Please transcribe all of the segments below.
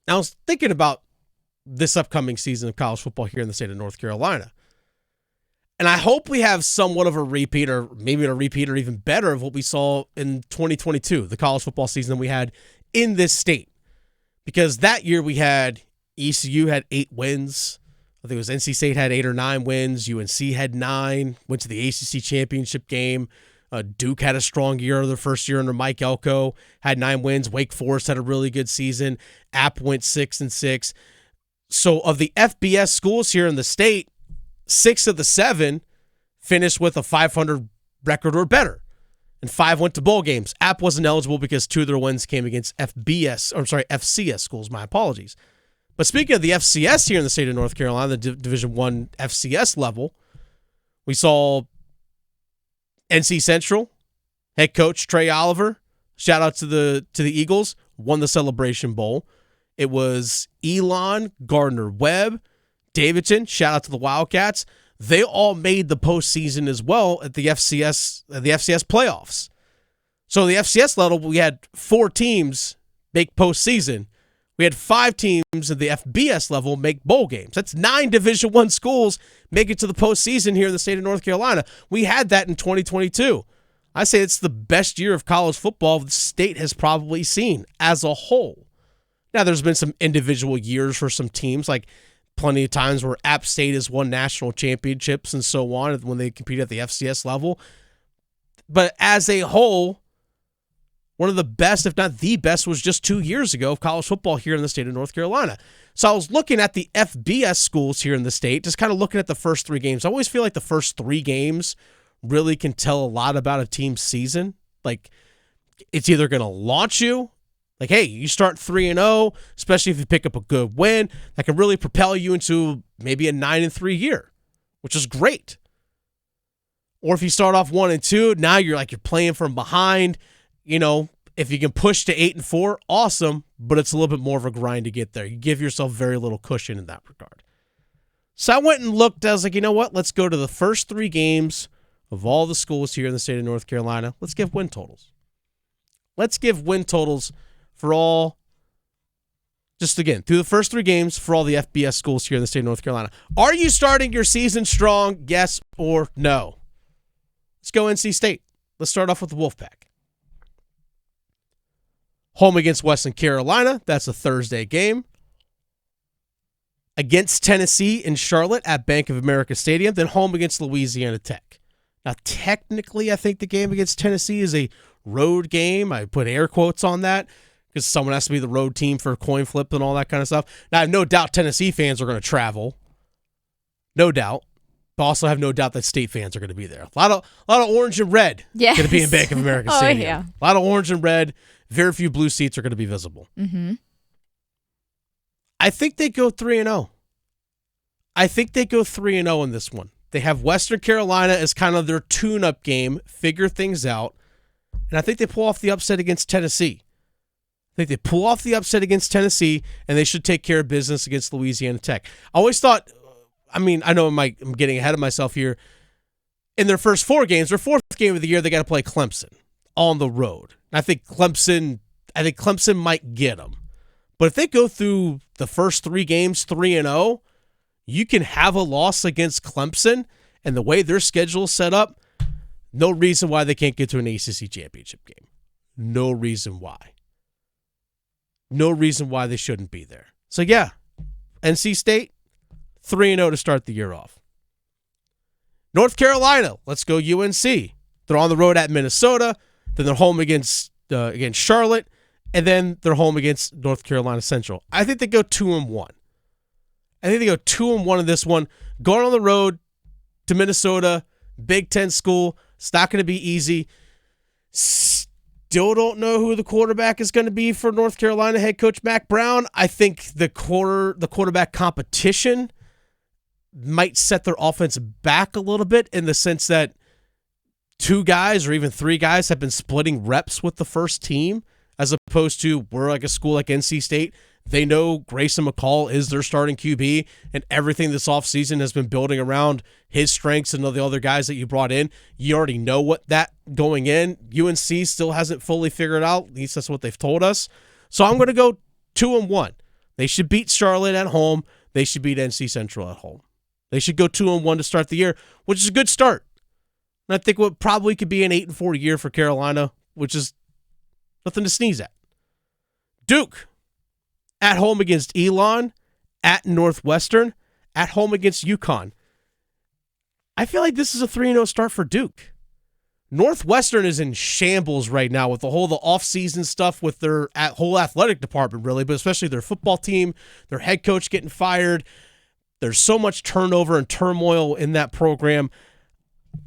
Now, I was thinking about this upcoming season of college football here in the state of North Carolina. And I hope we have somewhat of a repeat, or maybe a repeat or even better of what we saw in 2022, the college football season that we had in this state. Because that year we had ECU had 8 wins. I think it was NC State had 8 or 9 wins. UNC had 9, went to the ACC championship game. Duke had a strong year their first year under Mike Elko, had 9 wins. Wake Forest had a really good season. App went 6-6. So of the FBS schools here in the state, 6 of the 7 finished with a 500 record or better, and 5 went to bowl games. App wasn't eligible because 2 of their wins came against FCS schools. My apologies. But speaking of the FCS here in the state of North Carolina, the Division I FCS level, we saw NC Central head coach Trey Oliver, shout out to the Eagles, won the Celebration Bowl. It was Elon, Gardner-Webb, Davidson, shout out to the Wildcats. They all made the postseason as well at the FCS playoffs. So the FCS level, we had 4 teams make postseason. We had 5 teams at the FBS level make bowl games. That's 9 Division I schools make it to the postseason here in the state of North Carolina. We had that in 2022. I say it's the best year of college football the state has probably seen as a whole. Now, there's been some individual years for some teams, like plenty of times where App State has won national championships and so on when they compete at the FCS level. But as a whole, one of the best, if not the best, was just 2 years ago of college football here in the state of North Carolina. So I was looking at the FBS schools here in the state, just kind of looking at the first 3 games. I always feel like the first 3 games really can tell a lot about a team's season. Like, it's either going to launch you, like, hey, you start 3-0, especially if you pick up a good win, that can really propel you into maybe a 9-3 year, which is great. Or if you start off 1-2, now you're playing from behind. You know, if you can push to 8-4, awesome, but it's a little bit more of a grind to get there. You give yourself very little cushion in that regard. So I went and looked. I was like, you know what? Let's go to the first 3 games of all the schools here in the state of North Carolina. Let's give win totals. Let's give win totals for all, just again, through the first 3 games for all the FBS schools here in the state of North Carolina. Are you starting your season strong? Yes or no? Let's go NC State. Let's start off with the Wolfpack. Home against Western Carolina. That's a Thursday game. Against Tennessee in Charlotte at Bank of America Stadium. Then home against Louisiana Tech. Now, technically, I think the game against Tennessee is a road game. I put air quotes on that because someone has to be the road team for a coin flip and all that kind of stuff. Now, I have no doubt Tennessee fans are going to travel. No doubt. But also have no doubt that state fans are going to be there. A lot of orange and red going to be in Bank of America Stadium. Yeah. A lot of orange and red. Very few blue seats are going to be visible. Mm-hmm. I think they go 3-0. I think they go 3-0 in this one. They have Western Carolina as kind of their tune-up game, figure things out, and I think they pull off the upset against Tennessee. I think they pull off the upset against Tennessee, and they should take care of business against Louisiana Tech. I always thought, I know I'm getting ahead of myself here. In their first 4 games, their 4th game of the year, they got to play Clemson on the road. I think Clemson might get them. But if they go through the first 3 games 3-0, you can have a loss against Clemson, and the way their schedule is set up, no reason why they can't get to an ACC championship game. No reason why. No reason why they shouldn't be there. So yeah, NC State, 3-0 to start the year off. North Carolina, let's go UNC. They're on the road at Minnesota. Then they're home against Charlotte, and then they're home against North Carolina Central. I think they go 2-1. I think they go 2-1 in this one. Going on the road to Minnesota, Big Ten school. It's not going to be easy. Still don't know who the quarterback is going to be for North Carolina head coach Mack Brown. I think the quarterback competition might set their offense back a little bit in the sense that 2 guys or even 3 guys have been splitting reps with the first team, as opposed to we're like a school like NC State. They know Grayson McCall is their starting QB, and everything this offseason has been building around his strengths and the other guys that you brought in. You already know what that going in. UNC still hasn't fully figured out. At least that's what they've told us. So I'm going to go 2-1. They should beat Charlotte at home. They should beat NC Central at home. They should go 2-1 to start the year, which is a good start. And I think what probably could be an 8-4 year for Carolina, which is nothing to sneeze at. Duke, at home against Elon, at Northwestern, at home against UConn. I feel like this is a 3-0 start for Duke. Northwestern is in shambles right now with the off-season stuff with their whole athletic department, really, but especially their football team, their head coach getting fired. There's so much turnover and turmoil in that program.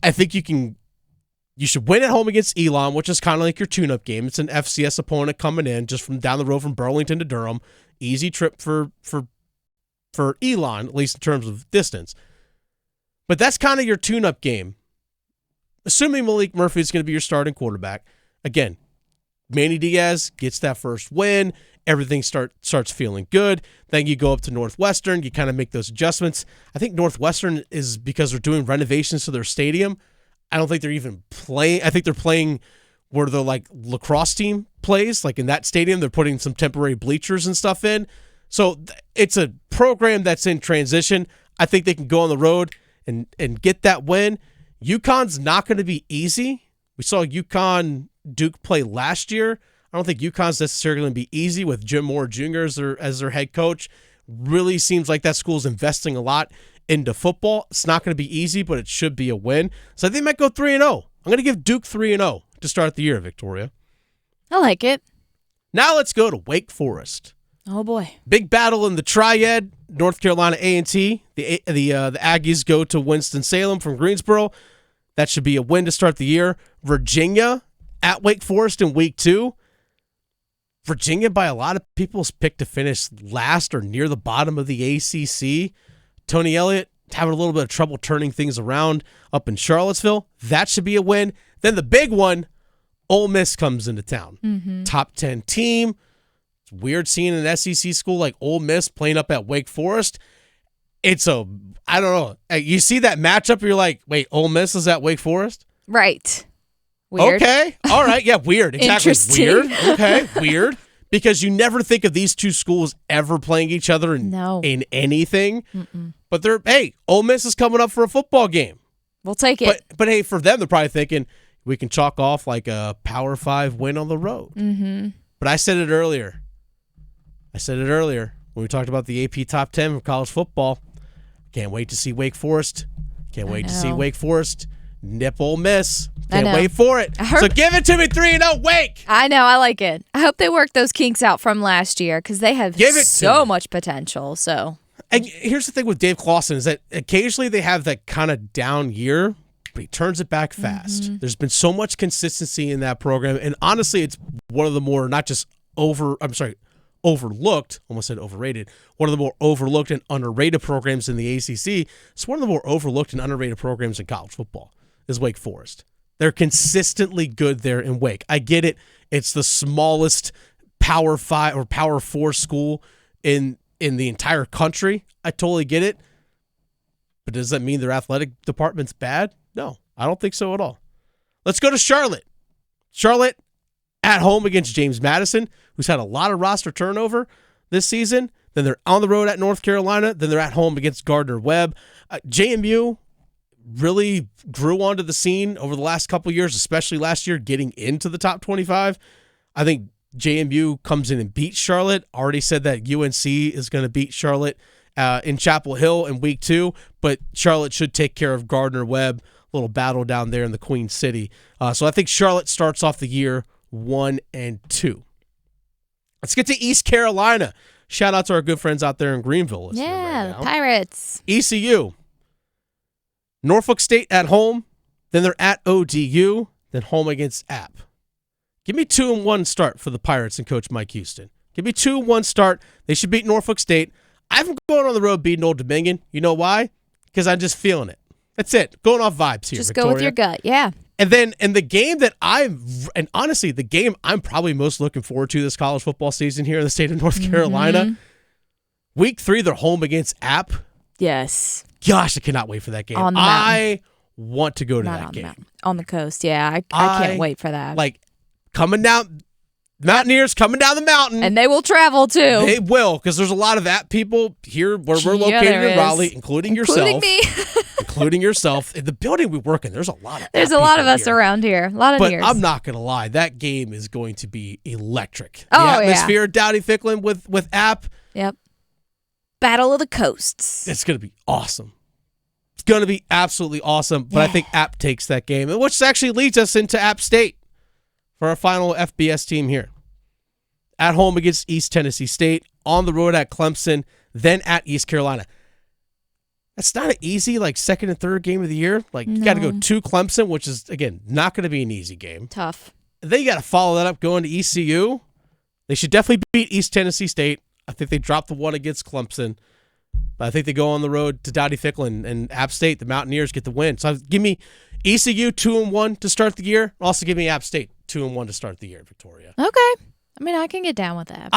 I think you should win at home against Elon, which is kind of like your tune-up game. It's an FCS opponent coming in just from down the road from Burlington to Durham. Easy trip for Elon, at least in terms of distance. But that's kind of your tune-up game. Assuming Malik Murphy is going to be your starting quarterback. Again, Manny Diaz gets that first win. Everything starts feeling good. Then you go up to Northwestern. You kind of make those adjustments. I think Northwestern is because they're doing renovations to their stadium. I don't think they're even playing. I think they're playing where the lacrosse team plays. Like in that stadium, they're putting some temporary bleachers and stuff in. So it's a program that's in transition. I think they can go on the road and get that win. UConn's not going to be easy. We saw UConn Duke play last year. I don't think UConn's necessarily going to be easy with Jim Moore Jr. as their head coach. Really seems like that school's investing a lot into football. It's not going to be easy, but it should be a win. So I think they might go 3-0. I'm going to give Duke 3-0 to start the year, Victoria. I like it. Now let's go to Wake Forest. Oh, boy. Big battle in the Triad, North Carolina A&T. The Aggies go to Winston-Salem from Greensboro. That should be a win to start the year. Virginia at Wake Forest in week 2. Virginia, by a lot of people's pick to finish last or near the bottom of the ACC. Tony Elliott having a little bit of trouble turning things around up in Charlottesville. That should be a win. Then the big one, Ole Miss comes into town. Mm-hmm. Top 10 team. It's weird seeing an SEC school like Ole Miss playing up at Wake Forest. I don't know. You see that matchup, and you're like, wait, Ole Miss is at Wake Forest? Right. Weird. Okay. All right. Yeah, weird. Exactly. Interesting. Weird. Okay. Weird. Because you never think of these two schools ever playing each other in anything. Mm-mm. But Ole Miss is coming up for a football game. We'll take it. But hey, for them, they're probably thinking we can chalk off like a Power 5 win on the road. Mm-hmm. But I said it earlier when we talked about the AP Top 10 for college football. Can't wait to see Wake Forest. Can't wait to see Wake Forest nip Ole Miss. Can't wait for it. So give it to me 3-0 Wake. I know. I like it. I hope they work those kinks out from last year because they have so much potential. So, and here's the thing with Dave Clawson is that occasionally they have that kind of down year, but he turns it back fast. Mm-hmm. There's been so much consistency in that program. And honestly, it's one of the more not just overlooked, almost said overrated, one of the more overlooked and underrated programs in the ACC. It's one of the more overlooked and underrated programs in college football is Wake Forest. They're consistently good there in Wake. I get it. It's the smallest Power 5 or Power 4 school in the entire country. I totally get it. But does that mean their athletic department's bad? No, I don't think so at all. Let's go to Charlotte. Charlotte at home against James Madison, who's had a lot of roster turnover this season. Then they're on the road at North Carolina. Then they're at home against Gardner-Webb. JMU really grew onto the scene over the last couple years, especially last year, getting into the top 25. I think JMU comes in and beats Charlotte. Already said that UNC is going to beat Charlotte in Chapel Hill in week 2, but Charlotte should take care of Gardner-Webb. Little battle down there in the Queen City. So I think Charlotte starts off the year 1-2. Let's get to East Carolina. Shout out to our good friends out there in Greenville. Yeah, the Pirates. ECU. Norfolk State at home. Then they're at ODU. Then home against App. Give me 2-1 start for the Pirates and Coach Mike Houston. Give me 2-1 start. They should beat Norfolk State. I haven't going on the road beating Old Dominion. You know why? Because I'm just feeling it. That's it. Going off vibes here, Just Victoria. go with your gut, yeah. And then in the game honestly, the game I'm probably most looking forward to this college football season here in the state of North Carolina, week 3, they're home against App. Yes. Gosh, I cannot wait for that game. I want to go to that game. On the coast, yeah. I can't wait for that. Like, coming down, Mountaineers coming down the mountain. And they will travel, too. They will, because there's a lot of App people here where we're located in Raleigh, including yourself. Me. Including yourself. In the building we work in, there's a lot of There's a lot of us around here. A lot of But Nears. I'm not going to lie. That game is going to be electric. Oh, the atmosphere at Dowdy-Ficklin with App. Yep. Battle of the Coasts. It's going to be awesome. It's going to be absolutely awesome. But I think App takes that game, which actually leads us into App State for our final FBS team here. At home against East Tennessee State, on the road at Clemson, then at East Carolina. That's not an easy, second and third game of the year. You got to go to Clemson, which is, again, not going to be an easy game. Tough. And then you got to follow that up going to ECU. They should definitely beat East Tennessee State. I think they dropped the one against Clemson. But I think they go on the road to Dowdy-Ficklin and App State. The Mountaineers get the win. So give me ECU 2-1 to start the year. Also give me App State 2-1 to start the year, Victoria. Okay. I mean, I can get down with that.